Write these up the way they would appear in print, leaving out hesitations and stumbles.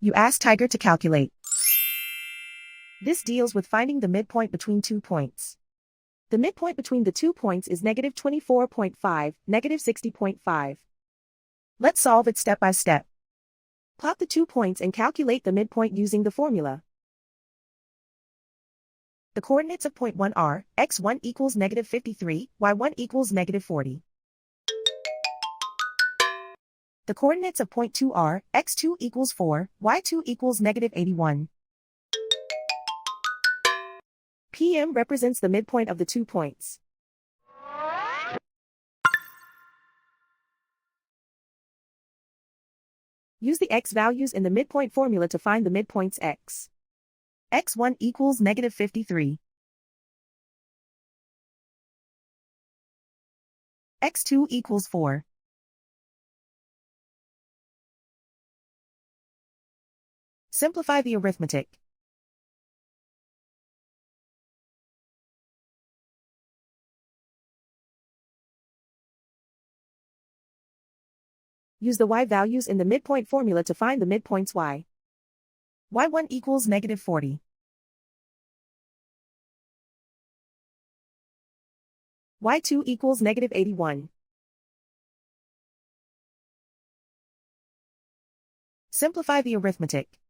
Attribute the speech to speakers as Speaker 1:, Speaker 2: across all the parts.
Speaker 1: You ask Tiger to calculate. This deals with finding the midpoint between 2 points. The midpoint between the 2 points is negative 24.5, negative 60.5. Let's solve it step by step. Plot the 2 points and calculate the midpoint using the formula. The coordinates of point 1 are, x1 equals negative 53, y1 equals negative 40. The coordinates of point 2 are, x2 equals 4, y2 equals negative 81. PM represents the midpoint of the 2 points. Use the x values in the midpoint formula to find the midpoints x. x1 equals negative 53. x2 equals 4. Simplify the arithmetic. Use the y values in the midpoint formula to find the midpoints y. y1 equals negative 40. y2 equals negative 81. Simplify the arithmetic.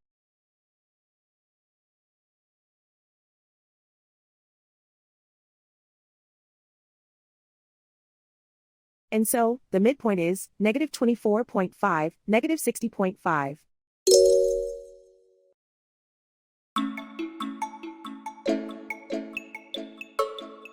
Speaker 1: And so, the midpoint is negative 24.5, negative 60.5.